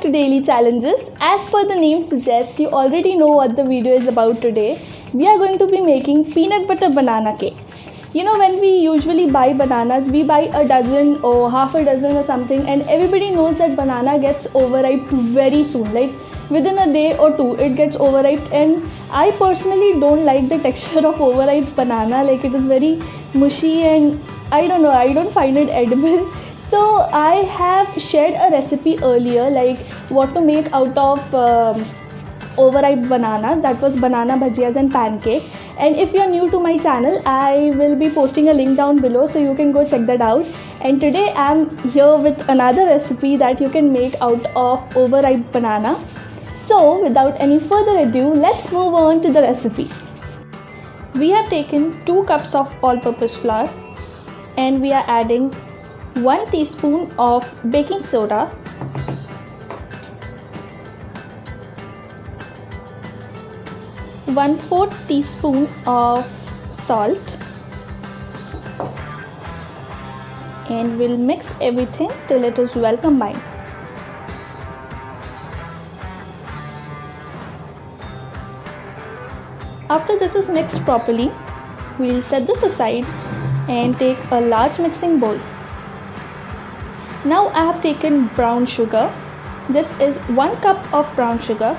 to Daily Challenges. As per the name suggests, you already know what the video is about today. We are going to be making peanut butter banana cake. You know, when we usually buy bananas, we buy a dozen or half a dozen or something, and everybody knows that banana gets overripe very soon. Like within a day or two, it gets overripe, and I personally don't like the texture of overripe banana. Like it is very mushy, and I don't know, I don't find it edible. So I have shared a recipe earlier, like what to make out of overripe bananas. That was banana bhajiyas and pancake. And if you're new to my channel, I will be posting a link down below, so you can go check that out. And today I'm here with another recipe that you can make out of overripe banana. So without any further ado, let's move on to the recipe. We have taken 2 cups of all-purpose flour, and we are adding 1 teaspoon of baking soda, 1/4 teaspoon of salt, and we'll mix everything till it is well combined. After this is mixed properly, we'll set this aside and take a large mixing bowl. Now I have taken brown sugar. This is 1 cup of brown sugar,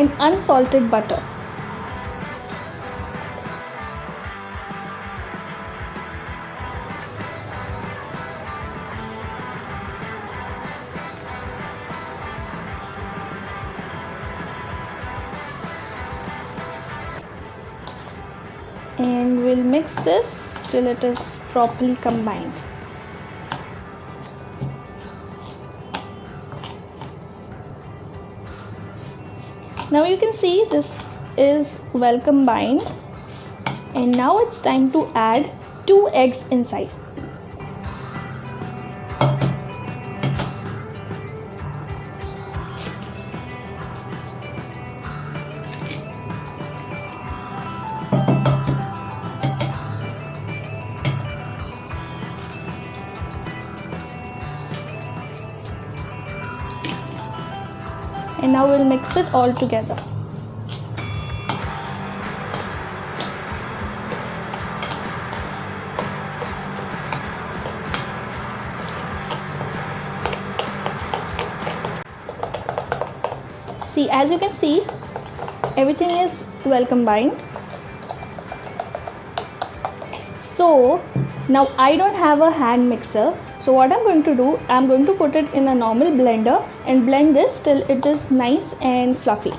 and unsalted butter. And we'll mix this till it is properly combined. Now you can see this is well combined, and now it's time to add 2 eggs inside. And now we'll mix it all together. See, as you can see, everything is well combined. So now I don't have a hand mixer. So what I'm going to do, I'm going to put it in a normal blender and blend this till it is nice and fluffy.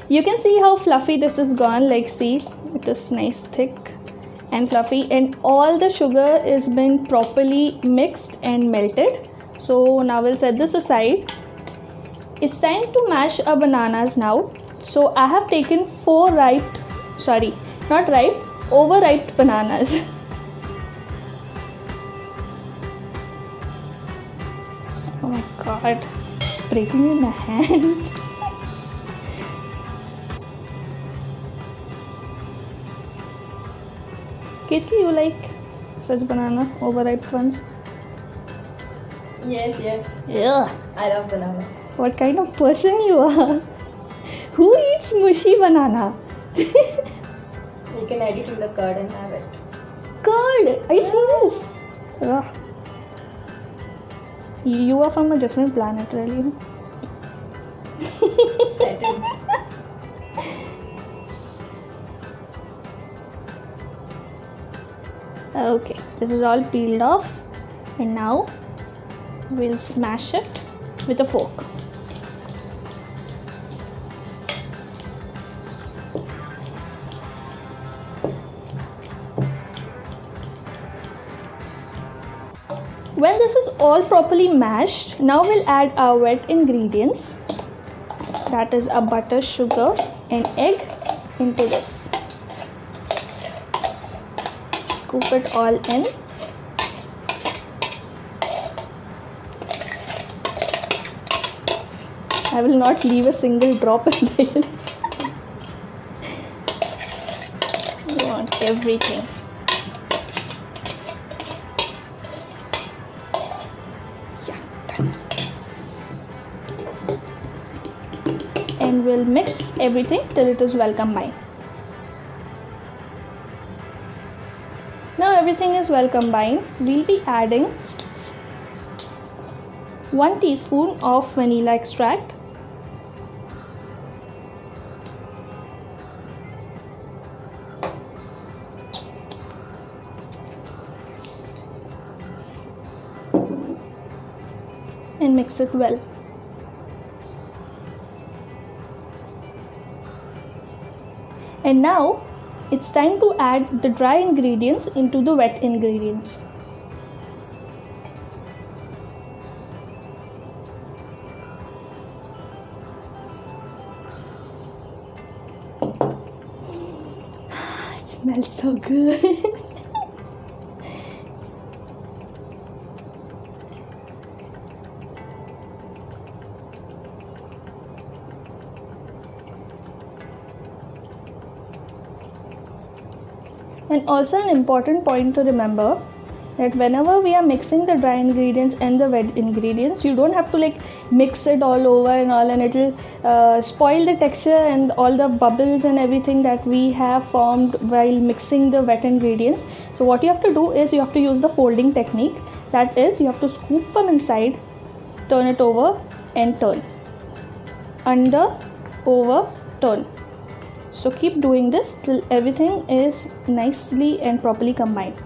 You can see how fluffy this is gone. Like, see, it is nice thick and fluffy, and all the sugar is been properly mixed and melted. So now we'll set this aside. It's time to mash our bananas now. So I have taken 4 overripe bananas. Oh my god, it's breaking in my hand. Katie, you like such banana, overripe ones? Yes. Yeah. I love bananas. What kind of person you are? Who eats mushy banana? You can add it in the curd and have it. Curd? Are you serious? Ugh. You are from a different planet, really. Saturn. Okay, this is all peeled off, and now we'll smash it with a fork. When this is all properly mashed, now we'll add our wet ingredients, that is a butter, sugar and egg into this. scoop it all in. I will not leave a single drop inside. You want everything. Yeah, done. And we'll mix everything till it is well combined. Now everything is well combined. We'll be adding 1 teaspoon of vanilla extract, and mix it well. And now it's time to add the dry ingredients into the wet ingredients. It smells so good. And also an important point to remember that whenever we are mixing the dry ingredients and the wet ingredients, you don't have to like mix it all over and all, and it will spoil the texture and all the bubbles and everything that we have formed while mixing the wet ingredients. So what you have to do is you have to use the folding technique. That is, you have to scoop from inside, turn it over and turn, under, over, turn. So keep doing this till everything is nicely and properly combined.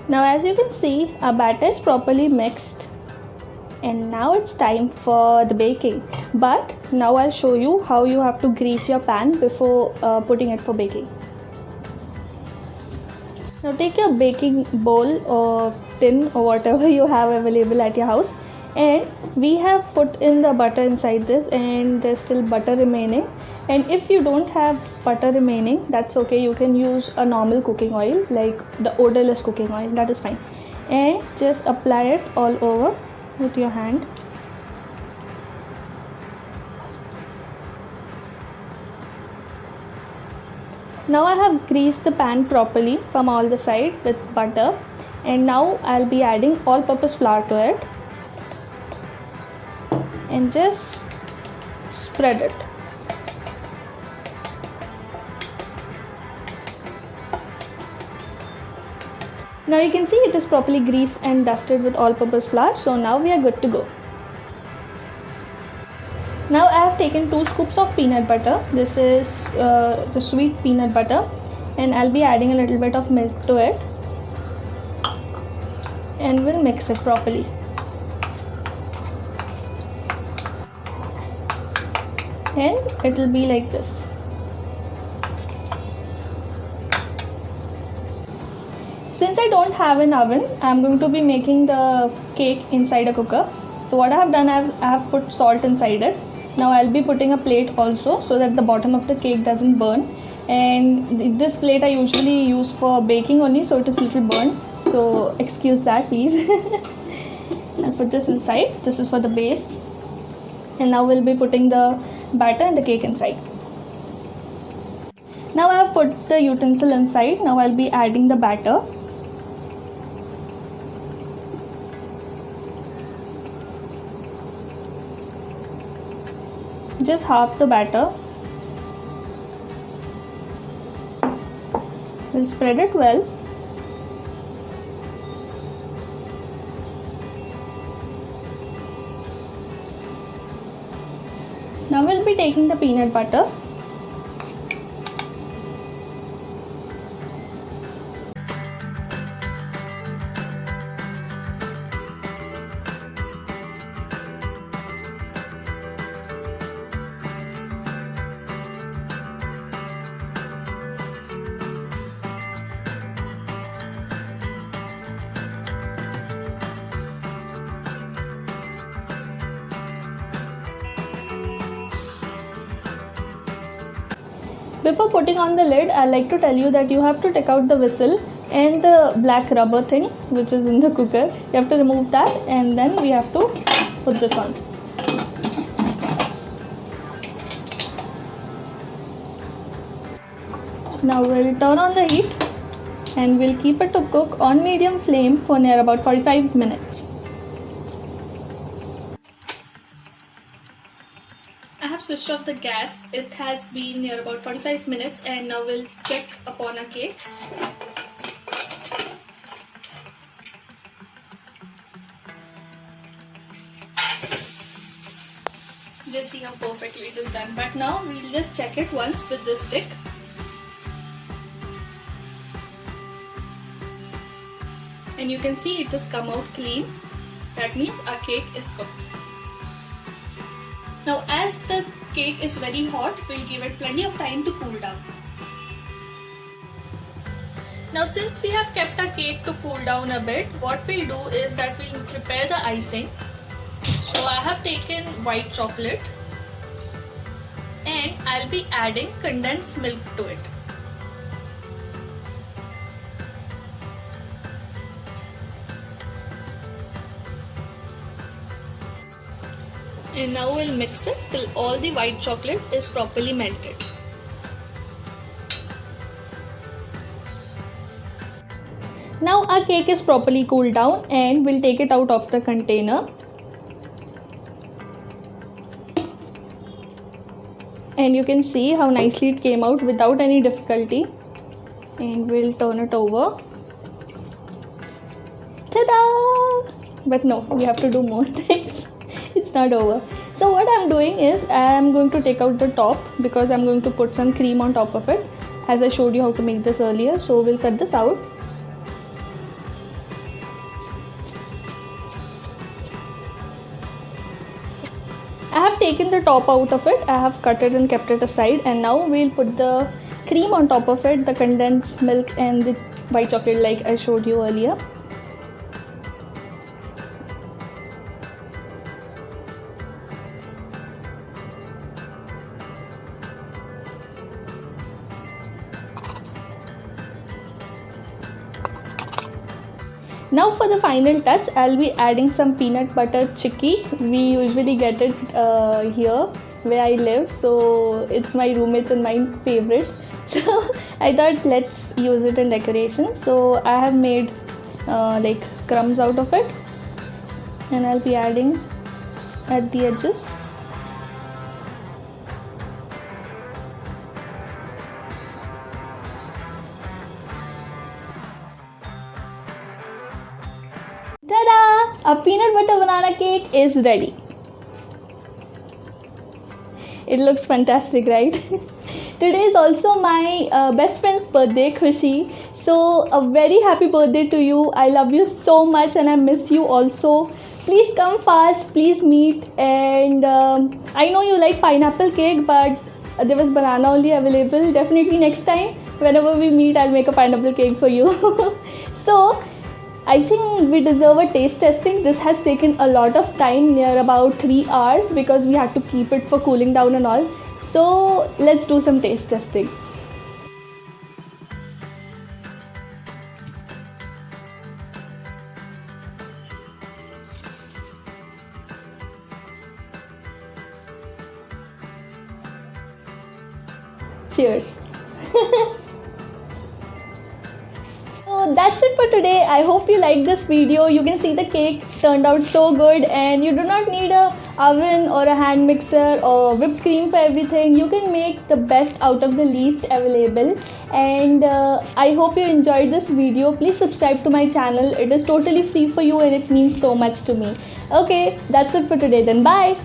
Now as you can see, our batter is properly mixed, and now it's time for the baking. But now I'll show you how you have to grease your pan before putting it for baking. Now take your baking bowl or tin or whatever you have available at your house, and we have put in the butter inside this, and there's still butter remaining. And if you don't have butter remaining, that's okay, you can use a normal cooking oil like the odorless cooking oil, that is fine. And just apply it all over with your hand. Now I have greased the pan properly from all the sides with butter, and now I'll be adding all-purpose flour to it and just spread it. Now you can see it is properly greased and dusted with all-purpose flour, so now we are good to go. Now I have taken 2 scoops of peanut butter. This is the sweet peanut butter, and I'll be adding a little bit of milk to it, and we'll mix it properly. And it will be like this. Since I don't have an oven, I'm going to be making the cake inside a cooker. So what I have done, I have put salt inside it. Now I'll be putting a plate also so that the bottom of the cake doesn't burn. And this plate I usually use for baking only, so it is a little burnt. So excuse that, please. I'll put this inside. This is for the base. And now we'll be putting the batter and the cake inside. Now I have put the utensil inside. Now I'll be adding the batter. Just half the batter. We'll spread it well. Now we'll be taking the peanut butter. Before putting on the lid, I like to tell you that you have to take out the whistle and the black rubber thing which is in the cooker. You have to remove that, and then we have to put this on. Now we'll turn on the heat and we'll keep it to cook on medium flame for near about 45 minutes. I have switched off the gas. It has been near about 45 minutes, and now we'll check upon our cake. Just see how perfectly it is done. But now we'll just check it once with this stick. And you can see it has come out clean. That means our cake is cooked. Now as the cake is very hot, we'll give it plenty of time to cool down. Now since we have kept our cake to cool down a bit, what we'll do is that we'll prepare the icing. So I have taken white chocolate and I'll be adding condensed milk to it. And now we'll mix it till all the white chocolate is properly melted. Now our cake is properly cooled down, and we'll take it out of the container. And you can see how nicely it came out without any difficulty. And we'll turn it over. Ta-da! But no, we have to do more things. It's not over. So what I'm doing is I'm going to take out the top because I'm going to put some cream on top of it, as I showed you how to make this earlier. So we'll cut this out. I have taken the top out of it. I have cut it and kept it aside, and now we'll put the cream on top of it, the condensed milk and the white chocolate like I showed you earlier. Now for the final touch, I'll be adding some peanut butter chicky. We usually get it here where I live, so it's my roommates and my favorite. So I thought let's use it in decoration. So I have made like crumbs out of it, and I'll be adding at the edges. Ta-da! Our peanut butter banana cake is ready. It looks fantastic, right? Today is also my best friend's birthday, Khushi. So a very happy birthday to you. I love you so much and I miss you also. Please come fast, please meet. And I know you like pineapple cake, but there was banana only available. Definitely next time, whenever we meet, I'll make a pineapple cake for you. So I think we deserve a taste testing. This has taken a lot of time, near about 3 hours, because we had to keep it for cooling down and all. So let's do some taste testing. Cheers. So that's it for today. I hope you liked this video. You can see the cake turned out so good, and you do not need a oven or a hand mixer or whipped cream for everything. You can make the best out of the least available. And I hope you enjoyed this video. Please subscribe to my channel. It is totally free for you and it means so much to me. Okay, that's it for today then. Bye.